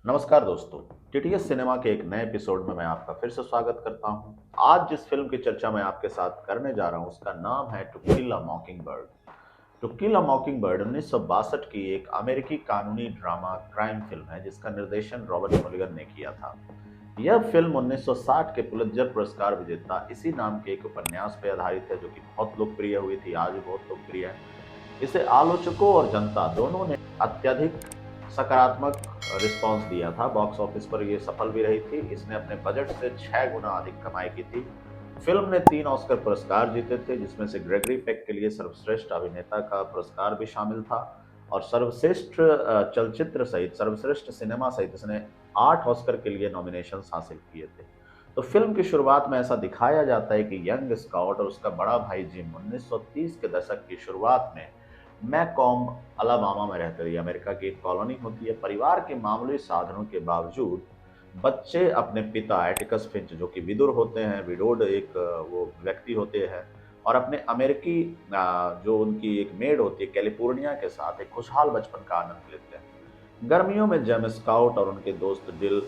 नमस्कार दोस्तों। TTS cinema के एक नए एपिसोड में मैं आपका फिर से स्वागत करता हूं। आज जिस फिल्म की चर्चा मैं आपके साथ करने जा रहा हूं उसका नाम है to kill a mockingbird. To kill a mockingbird 1962 की एक अमेरिकी कानूनी ड्रामा क्राइम फिल्म है जिसका निर्देशन रॉबर्ट मुलिगन ने किया था। यह फिल्म 1960 के पुलित्जर पुरस्कार विजेता इसी नाम के एक उपन्यास पर आधारित है जो कि बहुत लोकप्रिय हुई थी, आज भी बहुत लोकप्रिय है। इसे आलोचकों और जनता दोनों ने अत्यधिक सकारात्मक रिस्पांस दिया था। बॉक्स ऑफिस पर यह सफल भी रही थी। इसने अपने बजट से 6 गुना अधिक कमाई की थी। फिल्म ने 3 ऑस्कर पुरस्कार जीते थे जिसमें से ग्रेगरी पेक के लिए सर्वश्रेष्ठ अभिनेता का पुरस्कार भी शामिल था और सर्वश्रेष्ठ चलचित्र सहित सर्वश्रेष्ठ सिनेमा सहित इसने 8 ऑस्कर के लिए नॉमिनेशंस हासिल किए थे। तो फिल्म की शुरुआत में ऐसा दिखाया जाता है कि यंग स्कॉट और उसका बड़ा भाई जिम 1930 के दशक की शुरुआत में मैकॉम्ब अलाबामा में रहते थे। ये अमेरिका की एक कॉलोनी होती है। परिवार के मामूली साधनों के बावजूद बच्चे अपने पिता एटिकस फिंच जो कि विदुर होते हैं, विडोड एक वो व्यक्ति होते हैं, और अपने अमेरिकी जो उनकी एक मेड होती है कैलिफोर्निया के साथ एक खुशहाल बचपन का आनंद लेते हैं। गर्मियों में जेम स्काउट और उनके दोस्त डिल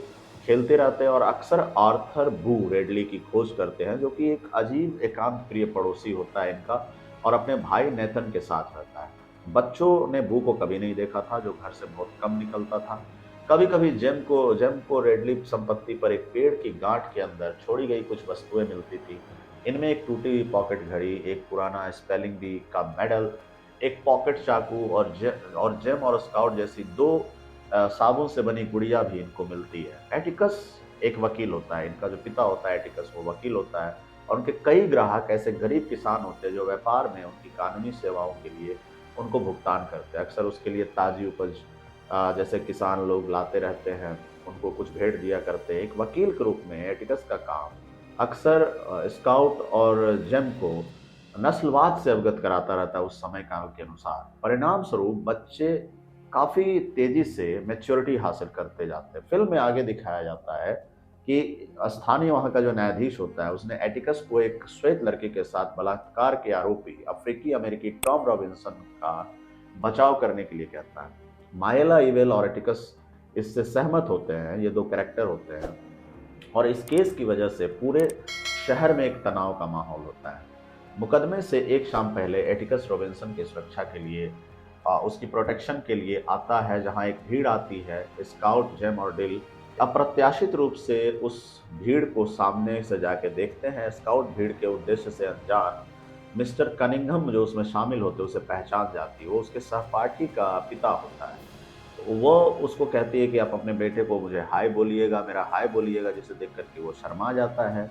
खेलते रहते हैं और अक्सर आर्थर बू रेडली की खोज करते हैं जो कि एक अजीब एकांत प्रिय पड़ोसी होता है इनका और अपने भाई नेथन के साथ रहता है। बच्चों ने बू को कभी नहीं देखा था जो घर से बहुत कम निकलता था। कभी कभी जेम को रेडली संपत्ति पर एक पेड़ की गांठ के अंदर छोड़ी गई कुछ वस्तुएं मिलती थी। इनमें एक टूटी हुई पॉकेट घड़ी, एक पुराना स्पेलिंग बी का मेडल, एक पॉकेट चाकू और जेम और स्काउट जैसी दो साबुन से बनी गुड़िया भी इनको मिलती है। एटिकस एक वकील होता है। इनका जो पिता होता है एटिकस वो वकील होता है और उनके कई ग्राहक ऐसे गरीब किसान होते हैं जो व्यापार में उनकी कानूनी सेवाओं के लिए उनको भुगतान करते हैं। अक्सर उसके लिए ताजी उपज जैसे किसान लोग लाते रहते हैं, उनको कुछ भेंट दिया करते हैं। एक वकील के रूप में एटिकस का काम अक्सर स्काउट और जेम को नस्लवाद से अवगत कराता रहता है उस समय काल के अनुसार। परिणाम स्वरूप बच्चे काफी तेजी से मैच्योरिटी हासिल करते जाते हैं। फिल्म में आगे दिखाया जाता है कि स्थानीय वहाँ का जो न्यायाधीश होता है उसने एटिकस को एक श्वेत लड़की के साथ बलात्कार के आरोपी अफ्रीकी अमेरिकी टॉम रॉबिन्सन का बचाव करने के लिए कहता है। मायला इवेल और एटिकस इससे सहमत होते हैं। ये दो कैरेक्टर होते हैं और इस केस की वजह से पूरे शहर में एक तनाव का माहौल होता है। मुकदमे से एक शाम पहले एटिकस रॉबिन्सन की सुरक्षा के लिए उसकी प्रोटेक्शन के लिए आता है जहां एक भीड़ आती है। स्काउट, जेम और डिल अप्रत्याशित रूप से उस भीड़ को सामने से जाके देखते हैं। स्काउट भीड़ के उद्देश्य से अनजान मिस्टर कनिंघम जो उसमें शामिल होते हैं उसे पहचान जाती है। वो उसके सहपाठी का पिता होता है। तो वो उसको कहती है कि आप अपने बेटे को मुझे हाय बोलिएगा, मेरा हाय बोलिएगा, जिसे देख करके वो शर्मा जाता है।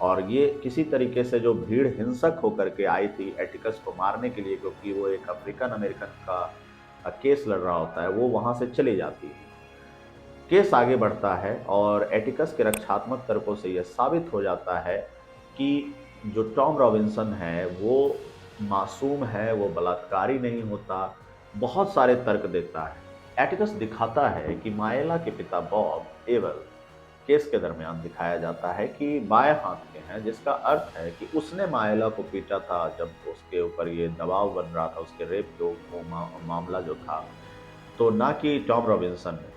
और ये किसी तरीके से जो भीड़ हिंसक होकर के आई थी एटिकस को मारने के लिए, क्योंकि वो एक अफ्रीकन अमेरिकन का केस लड़ रहा होता है, वो वहां से चली जाती है। केस आगे बढ़ता है और एटिकस के रक्षात्मक तर्कों से यह साबित हो जाता है कि जो टॉम रॉबिन्सन है वो मासूम है, वो बलात्कारी नहीं होता। बहुत सारे तर्क देता है। एटिकस दिखाता है कि मायला के पिता बॉब एवल केस के दरमियान दिखाया जाता है कि बाएं हाथ के हैं, जिसका अर्थ है कि उसने मायला को पीटा था जब उसके ऊपर ये दबाव बन रहा था उसके रेप के मामला जो था, तो ना कि टॉम रॉबिन्सन ने।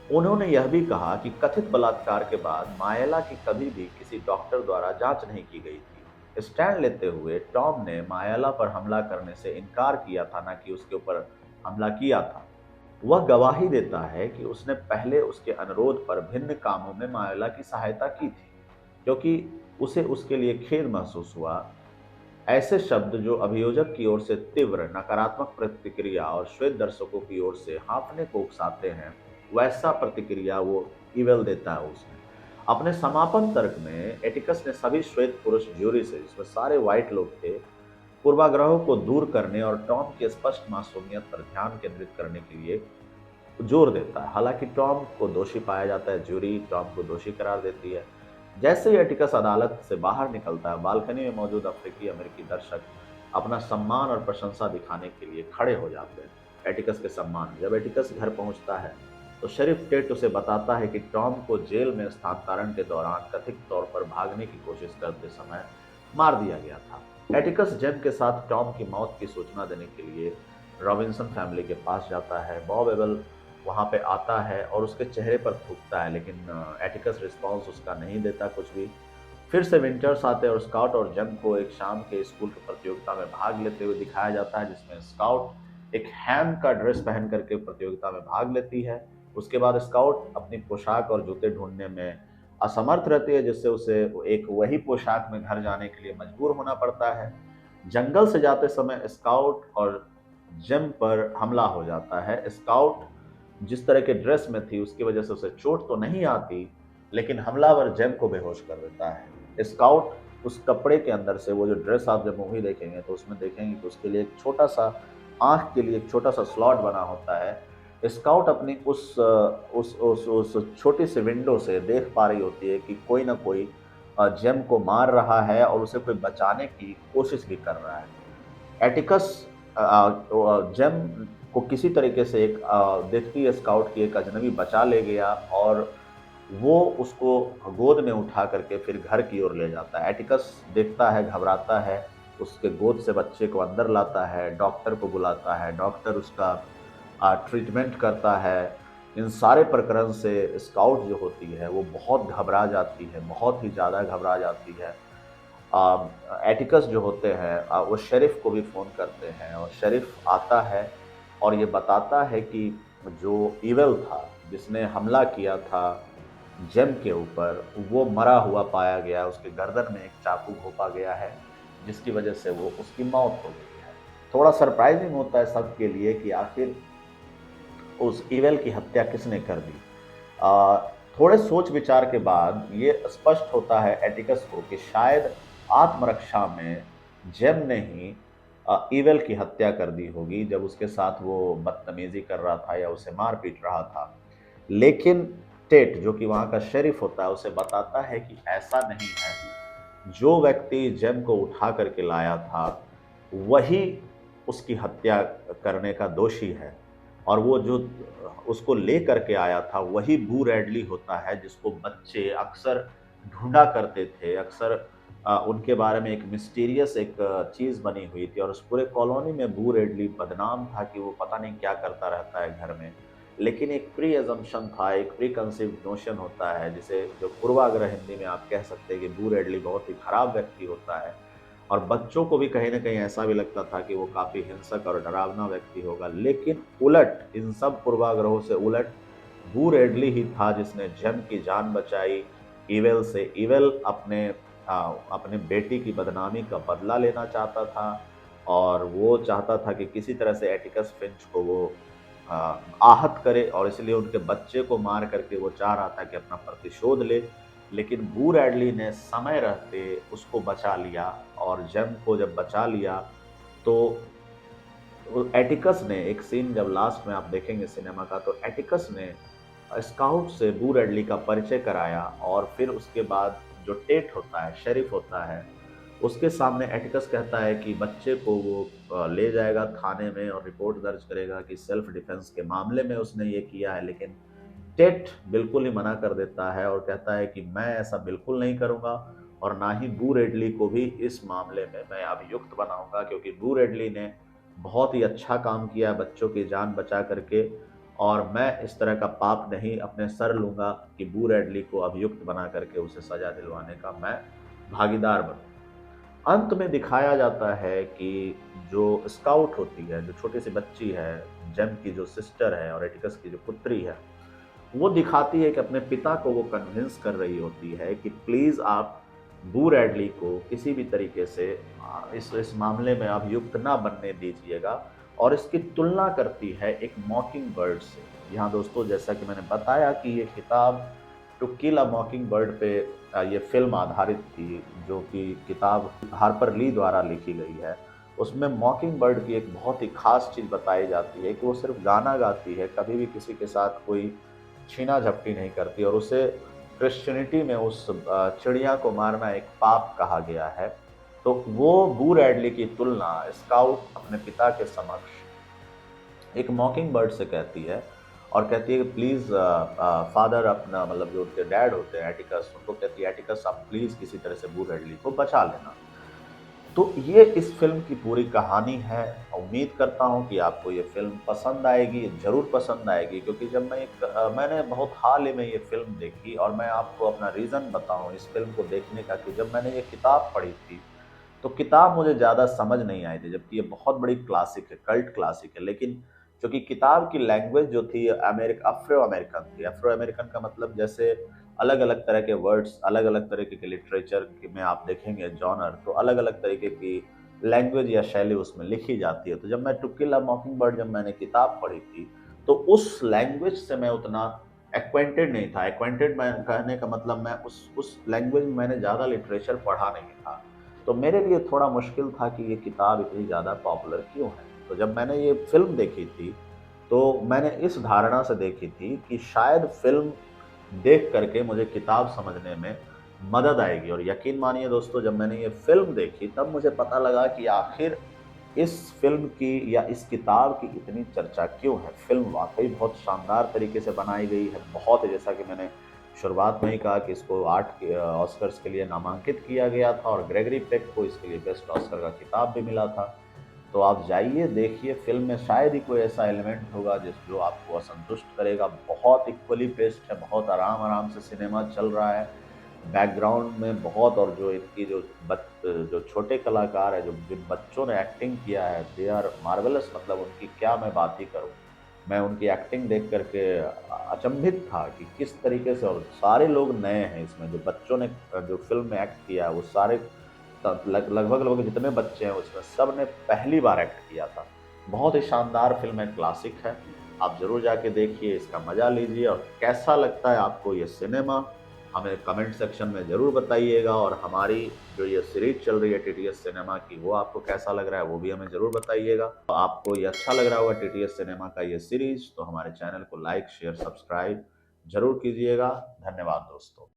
उन्होंने यह भी कहा कि कथित बलात्कार के बाद मायला की कभी भी किसी डॉक्टर द्वारा जांच नहीं की गई थी। स्टैंड लेते हुए टॉम ने मायला पर हमला करने से इनकार किया था, ना कि उसके ऊपर हमला किया था। वह गवाही देता है कि उसने पहले उसके अनुरोध पर भिन्न कामों में मायला की सहायता की थी क्योंकि उसे उसके लिए खेद महसूस हुआ। ऐसे शब्द जो अभियोजक की ओर से तीव्र नकारात्मक प्रतिक्रिया और श्वेत दर्शकों की ओर से हाँफने को उकसाते हैं, वैसा प्रतिक्रिया वो इवेल देता है उसमें। अपने समापन तर्क में एटिकस ने सभी श्वेत पुरुष ज्यूरी से, जिसमें सारे व्हाइट लोग थे, पूर्वाग्रहों को दूर करने और टॉम की स्पष्ट मासूमियत पर ध्यान केंद्रित करने के लिए जोर देता है। हालांकि टॉम को दोषी पाया जाता है, ज्यूरी टॉम को दोषी करार देती है। जैसे ही एटिकस अदालत से बाहर निकलता है, बालकनी में मौजूद अफ्रीकी अमेरिकी दर्शक अपना सम्मान और प्रशंसा दिखाने के लिए खड़े हो जाते हैं एटिकस के सम्मान में। जब एटिकस घर पहुंचता है तो शेरिफ टेट उसे बताता है कि टॉम को जेल में स्थानांतरण के दौरान कथित तौर पर भागने की कोशिश करते समय मार दिया गया था। एटिकस जेम के साथ टॉम की मौत की सूचना देने के लिए रॉबिन्सन फैमिली के पास जाता है। बॉब एबल वहाँ पे आता है और उसके चेहरे पर थूकता है, लेकिन एटिकस रिस्पॉन्स उसका नहीं देता कुछ भी। फिर से विंटर्स आते हैं और स्काउट और जेम को एक शाम के स्कूल की प्रतियोगिता में भाग लेते हुए दिखाया जाता है, जिसमें स्काउट एक हैम का ड्रेस पहन करके प्रतियोगिता में भाग लेती है। उसके बाद स्काउट अपनी पोशाक और जूते ढूंढने में असमर्थ रहती है, जिससे उसे एक वही पोशाक में घर जाने के लिए मजबूर होना पड़ता है। जंगल से जाते समय स्काउट और जेम पर हमला हो जाता है। स्काउट जिस तरह के ड्रेस में थी उसकी वजह से उसे चोट तो नहीं आती, लेकिन हमलावर जेम को बेहोश कर देता है। स्काउट उस कपड़े के अंदर से, वो जो ड्रेस आप जब मूवी देखेंगे तो उसमें देखेंगे कि उसके लिए एक छोटा सा आंख के लिए एक छोटा सा स्लॉट बना होता है। स्काउट अपनी उस छोटी सी विंडो से देख पा रही होती है कि कोई ना कोई जेम को मार रहा है और उसे कोई बचाने की कोशिश भी कर रहा है। एटिकस जेम को किसी तरीके से एक देखती है स्काउट की एक अजनबी बचा ले गया और वो उसको गोद में उठा करके फिर घर की ओर ले जाता है। एटिकस देखता है, घबराता है, उसके गोद से बच्चे को अंदर लाता है, डॉक्टर को बुलाता है, डॉक्टर उसका ट्रीटमेंट करता है। इन सारे प्रकरण से स्काउट जो होती है वो बहुत घबरा जाती है, बहुत ही ज़्यादा घबरा जाती है। एटिकस जो होते हैं वो शेरिफ को भी फ़ोन करते हैं और शेरिफ आता है और ये बताता है कि जो ईवल था, जिसने हमला किया था जेम के ऊपर, वो मरा हुआ पाया गया, उसके गर्दन में एक चाकू घोंपा गया है, जिसकी वजह से वो उसकी मौत हो गई है। थोड़ा सरप्राइजिंग होता है सबके लिए कि आखिर उस ईवल की हत्या किसने कर दी। आ, थोड़े सोच विचार के बाद ये स्पष्ट होता है एटिकस को कि शायद आत्मरक्षा में जेम ने ही ईवल की हत्या कर दी होगी, जब उसके साथ वो बदतमीजी कर रहा था या उसे मार पीट रहा था। लेकिन टेट जो कि वहाँ का शेरिफ होता है उसे बताता है कि ऐसा नहीं है, जो व्यक्ति जेम को उठा करके लाया था वही उसकी हत्या करने का दोषी है, और वो जो उसको ले करके आया था वही बू रैडली होता है, जिसको बच्चे अक्सर ढूंढा करते थे। अक्सर उनके बारे में एक मिस्टीरियस एक चीज़ बनी हुई थी और उस पूरे कॉलोनी में बू रैडली बदनाम था कि वो पता नहीं क्या करता रहता है घर में। लेकिन एक प्री एजम्पशन था, एक प्री कंसीव्ड नोशन होता है, जिसे जो पूर्वाग्रह हिंदी में आप कह सकते हैं कि बू रैडली बहुत ही खराब व्यक्ति होता है, और बच्चों को भी कहीं न कहीं ऐसा भी लगता था कि वो काफ़ी हिंसक और डरावना व्यक्ति होगा। लेकिन उलट, इन सब पूर्वाग्रहों से उलट, बू रेडली ही था जिसने जेम की जान बचाई ईवेल से। ईवेल अपने बेटी की बदनामी का बदला लेना चाहता था, और वो चाहता था कि किसी तरह से एटिकस फिंच को वो आहत करे, और इसलिए उनके बच्चे को मार करके वो चाह रहा था कि अपना प्रतिशोध ले। लेकिन बू रैडली ने समय रहते उसको बचा लिया, और जेम को जब बचा लिया तो एटिकस ने एक सीन जब लास्ट में आप देखेंगे सिनेमा का, तो एटिकस ने स्काउट से बू रैडली का परिचय कराया, और फिर उसके बाद जो टेट होता है, शेरिफ होता है, उसके सामने एटिकस कहता है कि बच्चे को वो ले जाएगा थाने में और रिपोर्ट दर्ज करेगा कि सेल्फ डिफेंस के मामले में उसने ये किया है। लेकिन टेट बिल्कुल ही मना कर देता है और कहता है कि मैं ऐसा बिल्कुल नहीं करूंगा, और ना ही बू रेडली को भी इस मामले में मैं अभियुक्त बनाऊंगा, क्योंकि बू रेडली ने बहुत ही अच्छा काम किया बच्चों की जान बचा करके, और मैं इस तरह का पाप नहीं अपने सर लूंगा कि बू रेडली को अभियुक्त बना करके उसे सजा दिलवाने का मैं भागीदार बनूं। अंत में दिखाया जाता है कि जो स्काउट होती है, जो छोटी सी बच्ची है, जेम की जो सिस्टर है और एटिकस की जो पुत्री है, वो दिखाती है कि अपने पिता को वो कन्विंस कर रही होती है कि प्लीज आप बू रैडली को किसी भी तरीके से इस मामले में अभियुक्त ना बनने दीजिएगा, और इसकी तुलना करती है एक मॉकिंग बर्ड से। यहाँ दोस्तों, जैसा कि मैंने बताया कि ये किताब टू किल अ मॉकिंग बर्ड पे ये फिल्म आधारित थी, जो कि किताब हार्पर ली द्वारा लिखी गई है। उसमें मॉकिंग बर्ड की एक बहुत ही खास चीज़ बताई जाती है कि वो सिर्फ गाना गाती है, कभी भी किसी के साथ कोई छीना झपटी नहीं करती, और उसे क्रिश्चियनिटी में उस चिड़िया को मारना एक पाप कहा गया है। तो वो बू रैडली की तुलना स्काउट अपने पिता के समक्ष एक मॉकिंग बर्ड से कहती है, और कहती है कि प्लीज़ फादर, अपना मतलब जो उनके डैड होते हैं एटिकस, उनको कहती है एटिकस आप प्लीज़ किसी तरह से बू रैडली को बचा लेना। तो ये इस फ़िल्म की पूरी कहानी है। उम्मीद करता हूँ कि आपको ये फ़िल्म पसंद आएगी, ज़रूर पसंद आएगी, क्योंकि जब मैंने बहुत हाल ही में ये फ़िल्म देखी और मैं आपको अपना रीज़न बताऊँ इस फ़िल्म को देखने का कि जब मैंने ये किताब पढ़ी थी, तो किताब मुझे ज़्यादा समझ नहीं आई थी, जबकि ये बहुत बड़ी क्लासिक है, कल्ट क्लासिक है। लेकिन चूँकि किताब की लैंग्वेज जो थी अफ़्रो अमेरिकन थी। अफ़्रो अमेरिकन का मतलब जैसे अलग-अलग तरह के वर्ड्स, अलग-अलग तरीके के लिटरेचर के में आप देखेंगे जॉनर, तो अलग-अलग तरीके की लैंग्वेज या शैली उसमें लिखी जाती है। तो जब मैं टू किल अ मॉकिंगबर्ड जब मैंने किताब पढ़ी थी, तो उस लैंग्वेज से मैं उतना एक्वेंटेड नहीं था। एक्वेंटेड मैं कहने का मतलब मैं उस लैंग्वेज में मैंने ज़्यादा लिटरेचर पढ़ा नहीं था। तो मेरे लिए थोड़ा मुश्किल था कि ये किताब इतनी ज़्यादा पॉपुलर क्यों है? तो जब मैंने ये फ़िल्म देखी थी, तो मैंने इस धारणा से देखी थी कि शायद फ़िल्म देख कर के मुझे किताब समझने में मदद आएगी, और यकीन मानिए दोस्तों, जब मैंने ये फ़िल्म देखी तब मुझे पता लगा कि आखिर इस फ़िल्म की या इस किताब की इतनी चर्चा क्यों है। फ़िल्म वाक़ई बहुत शानदार तरीके से बनाई गई है। बहुत, जैसा कि मैंने शुरुआत में ही कहा कि इसको 8 ऑस्कर्स के लिए नामांकित किया गया था और ग्रेगरी पेक को इसके लिए बेस्ट ऑस्कर का खिताब भी मिला था। तो आप जाइए, देखिए, फ़िल्म में शायद ही कोई ऐसा एलिमेंट होगा जो आपको असंतुष्ट करेगा। बहुत इक्वली पेस्ड है, बहुत आराम-आराम से सिनेमा चल रहा है। बैकग्राउंड में बहुत, और जो इनकी जो छोटे कलाकार हैं, जो जिन बच्चों ने एक्टिंग किया है, दे आर मार्वेलस। मतलब उनकी क्या मैं बात ही करूँ। मैं उनकी एक्टिंग देख कर के अचंभित था कि किस तरीके से, और सारे लोग नए हैं इसमें, जो बच्चों ने जो फ़िल्म में एक्ट किया है वो सारे लगभग जितने बच्चे हैं उसमें सब ने पहली बार एक्ट किया था। बहुत ही शानदार फ़िल्म है, क्लासिक है। आप ज़रूर जाके देखिए, इसका मज़ा लीजिए, और कैसा लगता है आपको ये सिनेमा, हमें कमेंट सेक्शन में ज़रूर बताइएगा। और हमारी जो ये सीरीज़ चल रही है टीटीएस सिनेमा की, वो आपको कैसा लग रहा है, वो भी हमें ज़रूर बताइएगा। आपको ये अच्छा लग रहा होगा टीटीएस सिनेमा का ये सीरीज़, तो हमारे चैनल को लाइक, शेयर, सब्सक्राइब ज़रूर कीजिएगा। धन्यवाद दोस्तों।